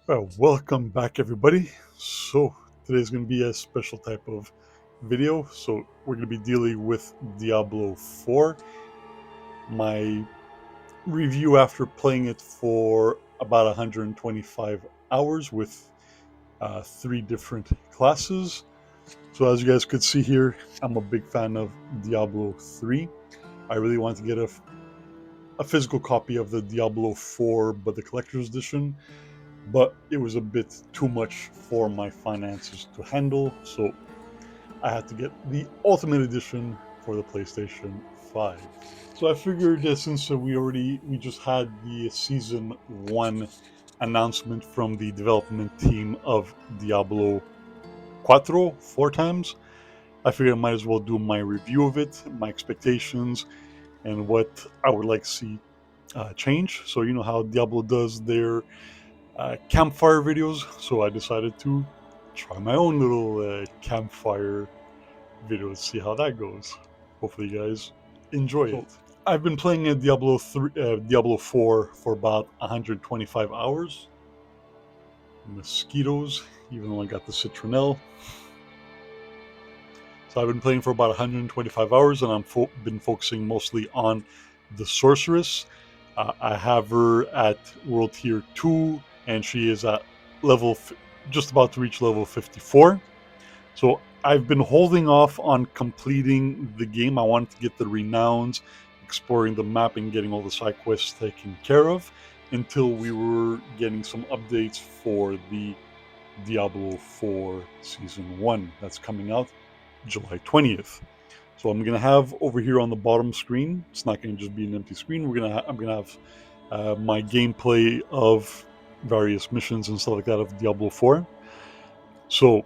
Welcome back, everybody. So today's going to be a special type of video. So we're going to be dealing with Diablo 4. My review after playing it for about 125 hours with three different classes. So as you guys could see here, I'm a big fan of Diablo 3. I really want to get a physical copy of the Diablo 4, but the collector's edition, but it was a bit too much for my finances to handle, so I had to get the Ultimate Edition for the PlayStation 5. So I figured since we just had the Season 1 announcement from the development team of Diablo 4 times, I figured I might as well do my review of it, my expectations, and what I would like to see change. So you know how Diablo does their campfire videos, so I decided to try my own little campfire video to see how that goes. Hopefully, you guys enjoy it. I've been playing Diablo 4 for about 125 hours. Mosquitoes, even though I got the citronelle. So I've been playing for about 125 hours, and I've been focusing mostly on the sorceress. I have her at World Tier 2, and she is at just about to reach level 54. So I've been holding off on completing the game. I wanted to get the renowns, exploring the map, and getting all the side quests taken care of until we were getting some updates for the Diablo 4 Season 1 that's coming out July 20th. So I'm gonna have over here on the bottom screen. It's not gonna just be an empty screen. I'm gonna have my gameplay of various missions and stuff like that of Diablo 4. So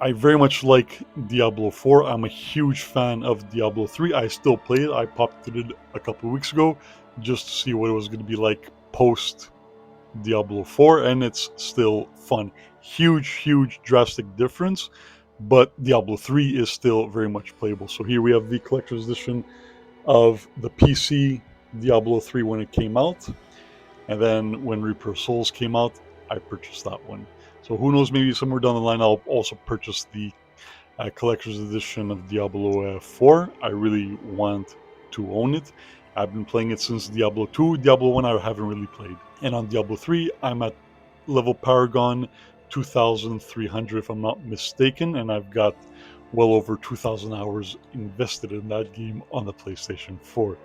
I very much like Diablo 4. I'm a huge fan of Diablo 3. I still play it. I popped it a couple of weeks ago just to see what it was going to be like post Diablo 4, and it's still fun. Huge, drastic difference, but Diablo 3 is still very much playable. So here we have the collector's edition of the PC Diablo 3 when it came out, and then when Reaper of Souls came out, I purchased that one. So who knows, maybe somewhere down the line I'll also purchase the collector's edition of Diablo 4. I really want to own it. I've been playing it since Diablo 2. Diablo 1 I haven't really played. And on Diablo 3, I'm at level Paragon 2,300 if I'm not mistaken, and I've got well over 2,000 hours invested in that game on the PlayStation 4.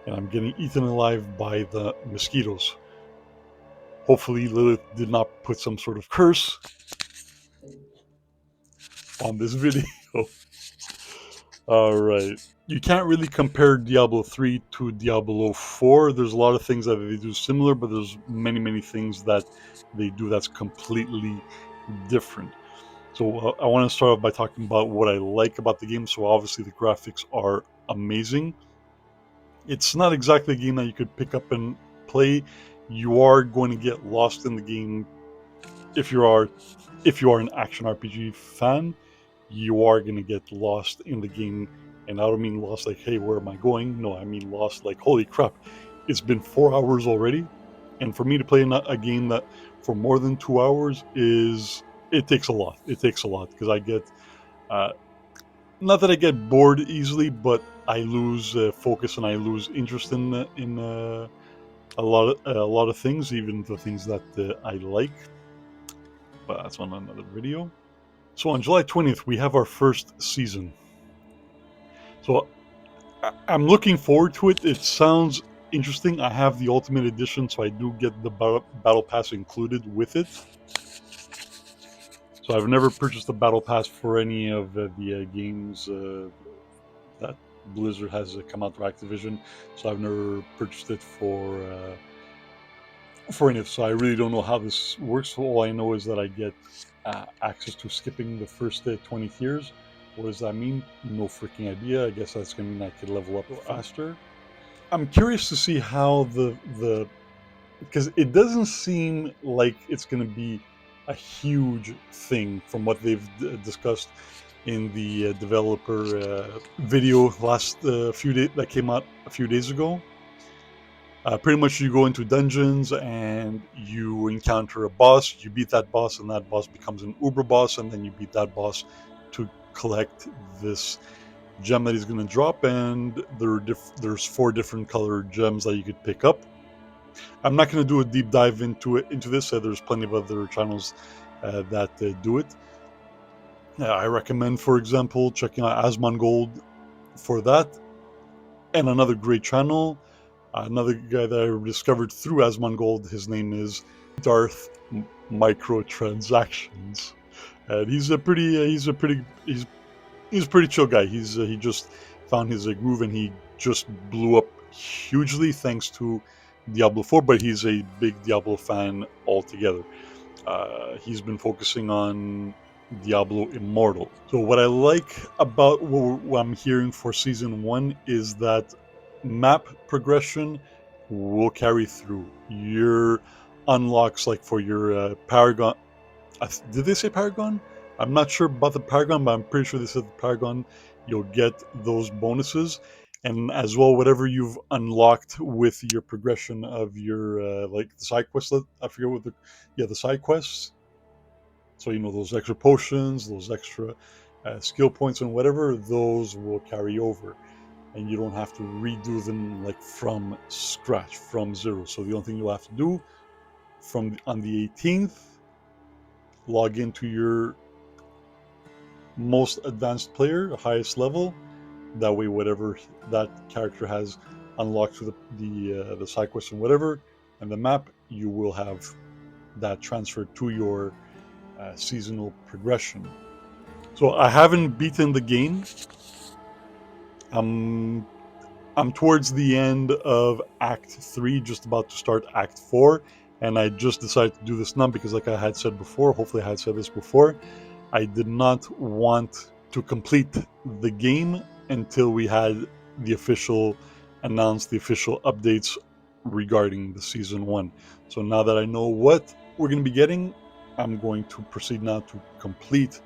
And I'm getting eaten alive by the mosquitoes. Hopefully Lilith did not put some sort of curse on this video. All right. You can't really compare Diablo 3 to Diablo 4. There's a lot of things that they do similar, but there's many things that they do that's completely different. So I want to start off by talking about what I like about the game. So obviously the graphics are amazing. It's not exactly a game that you could pick up and play. You are going to get lost in the game if you are an action RPG fan. You are going to get lost in the game, and I don't mean lost like, hey, where am I going? No, I mean lost like, holy crap, it's been 4 hours already. And for me to play a game that for more than 2 hours it takes a lot. It takes a lot because I get not that I get bored easily, but I lose focus and I lose interest in a lot of things, even the things that I like. But that's on another video. So on July 20th, we have our first season. So I'm looking forward to it. It sounds interesting. I have the Ultimate Edition, so I do get the Battle Pass included with it. So I've never purchased a Battle Pass for any of the games that Blizzard has come out for Activision. So I've never purchased it for any of it. So I really don't know how this works. So all I know is that I get access to skipping the first 20 tiers. What does that mean? No freaking idea. I guess that's going to mean I could level up faster. I'm curious to see how because it doesn't seem like it's going to be a huge thing from what they've discussed in the developer video last few days that came out a few days ago. Pretty much you go into dungeons and you encounter a boss, you beat that boss, and that boss becomes an uber boss, and then you beat that boss to collect this gem that he's going to drop, and there's 4 different colored gems that you could pick up. I'm not going to do a deep dive into this. There's plenty of other channels that do it. I recommend, for example, checking out Asmongold for that. And another great channel, another guy that I discovered through Asmongold, his name is Darth Microtransactions. And he's a pretty chill guy. He just found his groove, and he just blew up hugely thanks to Diablo 4, but he's a big Diablo fan altogether. He's been focusing on Diablo Immortal. So what I like about what I'm hearing for Season 1 is that map progression will carry through. Your unlocks, like for your Paragon, did they say Paragon? I'm not sure about the Paragon, but I'm pretty sure they said the Paragon. You'll get those bonuses, and as well, whatever you've unlocked with your progression of your like the side quests. I forget what the side quests. So those extra potions, those extra skill points, and whatever, those will carry over, and you don't have to redo them like from scratch, from zero. So the only thing you'll have to do from on the 18th, log into your most advanced player, highest level. That way, whatever that character has unlocked through the side quest and whatever, and the map, you will have that transferred to your seasonal progression. So I haven't beaten the game. I'm I'm towards the end of Act 3, just about to start Act 4, and I just decided to do this now because, like I had said before, hopefully I had said this before, I did not want to complete the game until we had the official announced the official updates regarding the Season 1. So now that I know what we're going to be getting, I'm going to proceed now to complete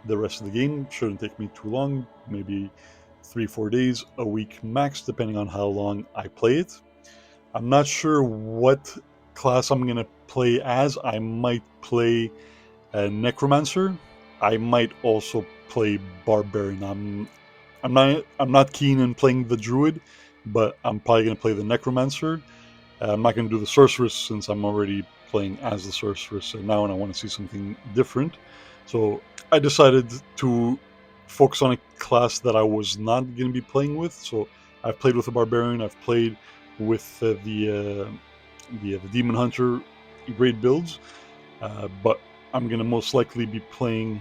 the rest of the game. Shouldn't take me too long, maybe 3-4 days, a week max, depending on how long I play it. I'm not sure what class I'm gonna play as. I might play a necromancer. I might also play barbarian. I'm not keen in playing the druid, but I'm probably gonna play the necromancer. I'm not gonna do the sorceress since I'm already playing as the sorceress now, and I want to see something different. So I decided to focus on a class that I was not going to be playing with. So I've played with a barbarian. I've played with the demon hunter, great builds, but I'm going to most likely be playing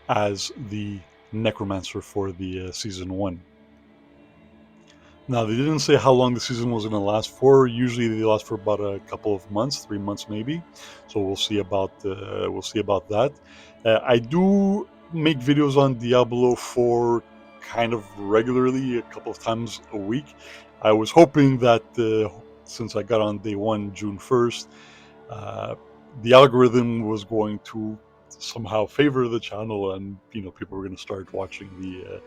as the necromancer for the Season 1. Now, they didn't say how long the season was going to last for. Usually, they last for about a couple of months, 3 months maybe. So we'll see about that. I do make videos on Diablo 4 kind of regularly, a couple of times a week. I was hoping that since I got on day 1, June 1st, the algorithm was going to somehow favor the channel, and people were going to start watching the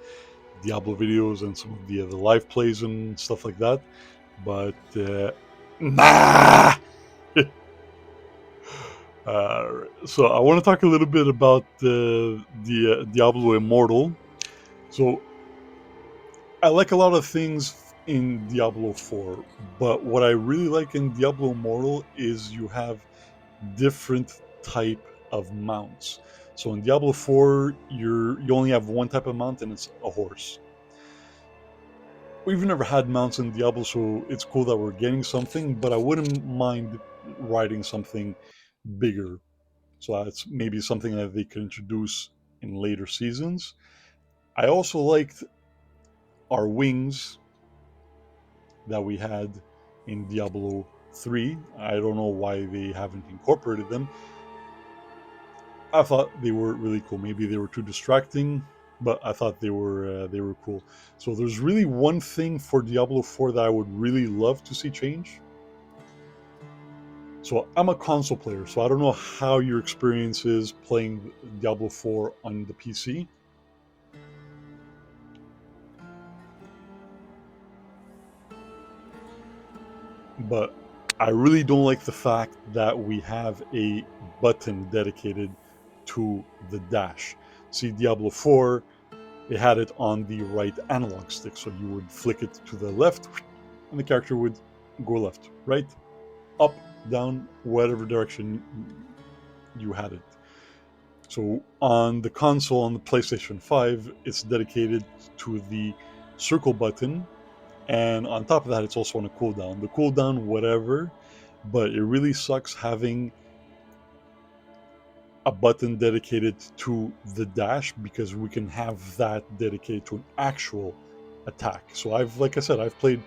Diablo videos and some of the live plays and stuff like that. But nah. So I want to talk a little bit about the Diablo Immortal. So I like a lot of things in Diablo 4, but what I really like in Diablo Immortal is you have different type of mounts. So in Diablo 4, you only have one type of mount, and it's a horse. We've never had mounts in Diablo, so it's cool that we're getting something, but I wouldn't mind riding something bigger. So that's maybe something that they could introduce in later seasons. I also liked our wings that we had in Diablo 3. I don't know why they haven't incorporated them. I thought they were really cool. Maybe they were too distracting, but I thought they were cool. So there's really one thing for Diablo 4 that I would really love to see change. So I'm a console player, so I don't know how your experience is playing Diablo 4 on the PC. but I really don't like the fact that we have a button dedicated to the dash. See, Diablo 4, it had it on the right analog stick, so you would flick it to the left, and the character would go left, right, up, down, whatever direction you had it. So on the console, on the PlayStation 5, it's dedicated to the circle button, and on top of that, it's also on a cooldown. The cooldown, whatever, but it really sucks having a button dedicated to the dash, because we can have that dedicated to an actual attack. So like I said, I've played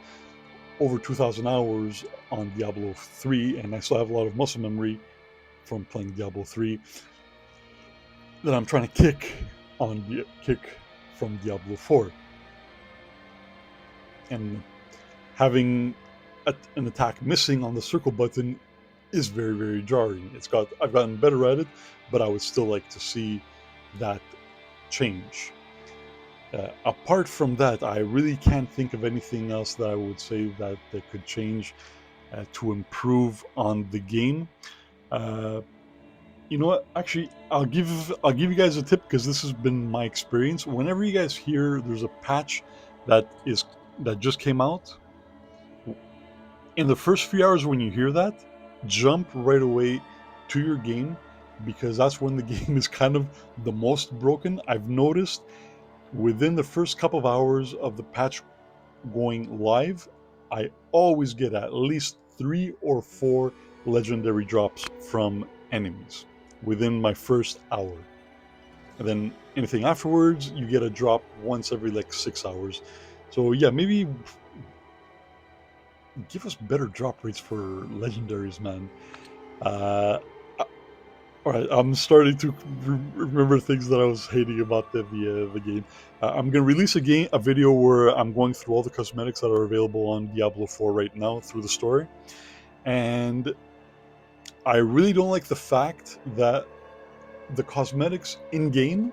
over 2,000 hours on Diablo 3, and I still have a lot of muscle memory from playing Diablo 3 that I'm trying to kick from Diablo 4. And having an attack missing on the circle button is very, very jarring. I've gotten better at it, but I would still like to see that change. Apart from that, I really can't think of anything else that I would say that they could change to improve on the game. You know what? Actually, I'll give you guys a tip, because this has been my experience. Whenever you guys hear there's a patch that just came out, in the first few hours when you hear that, jump right away to your game, because that's when the game is kind of the most broken. I've noticed within the first couple of hours of the patch going live, I always get at least 3 or 4 legendary drops from enemies within my first hour. And then anything afterwards, you get a drop once every like 6 hours. So yeah, maybe give us better drop rates for legendaries, man. Uh, all right, I'm starting to remember things that I was hating about the game. I'm gonna release a video where I'm going through all the cosmetics that are available on Diablo 4 right now through the story, and I really don't like the fact that the cosmetics in game,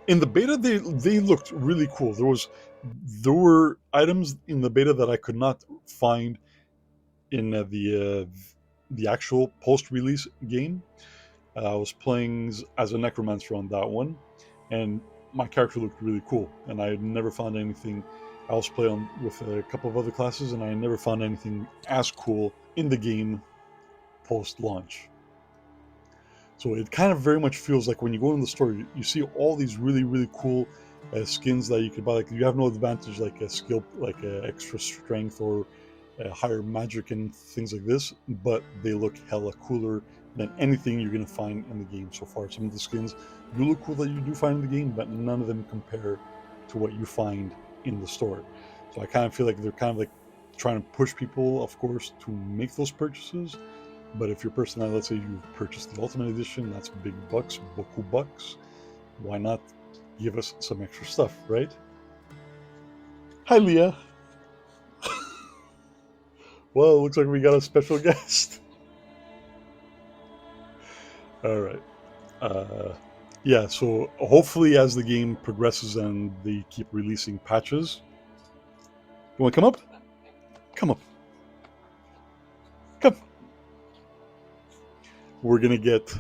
in the beta, they looked really cool. There were items in the beta that I could not find in the actual post-release game. I was playing as a necromancer on that one, and my character looked really cool. And I had never found anything. I was playing with a couple of other classes, and I never found anything as cool in the game post-launch. So it kind of very much feels like when you go in the store, you see all these really, really cool skins that you could buy. Like, you have no advantage, like a skill, like extra strength or higher magic and things like this, but they look hella cooler than anything you're going to find in the game so far. Some of the skins do look cool that you do find in the game, but none of them compare to what you find in the store. So I kind of feel like they're kind of like trying to push people, of course, to make those purchases. But if your personality, let's say you've purchased the Ultimate Edition, that's big bucks, beaucoup bucks. Why not give us some extra stuff, right? Hi, Leah. Well, it looks like we got a special guest. All right. Yeah, so hopefully as the game progresses and they keep releasing patches. You want to come up? Come up. Come. We're going to get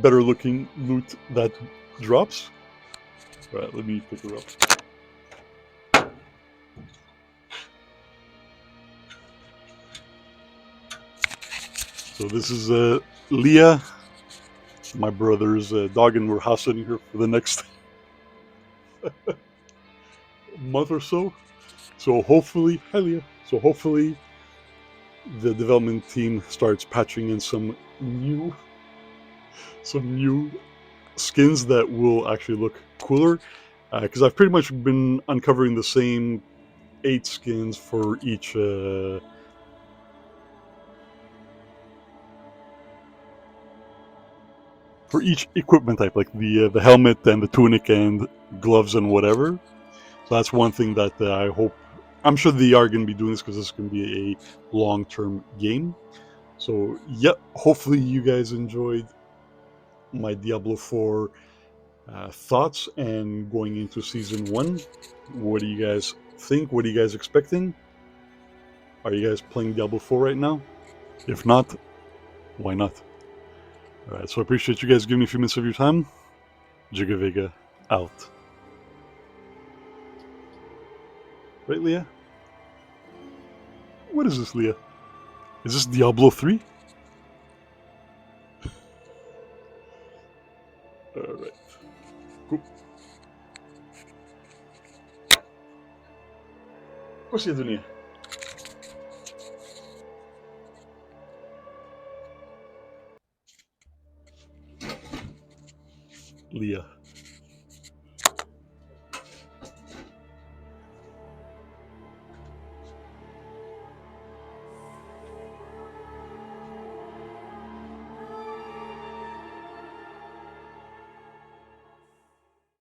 better looking loot that drops. All right, let me pick her up. So this is Leah, my brother's dog, and we're house sitting here for the next month or so. So hopefully, hi Leah. So hopefully, the development team starts patching in some new skins that will actually look cooler. Because I've pretty much been uncovering the same 8 skins for each. For each equipment type, like the helmet and the tunic and gloves and whatever. So that's one thing that I hope. I'm sure they are going to be doing this because this is going to be a long-term game. So, yep, hopefully you guys enjoyed my Diablo 4 thoughts and going into Season 1. What do you guys think? What are you guys expecting? Are you guys playing Diablo 4 right now? If not, why not? Alright, so I appreciate you guys giving me a few minutes of your time. Giggavega out. Right, Leah? What is this, Leah? Is this Diablo 3? Alright. Cool. What's the dunia? Leah.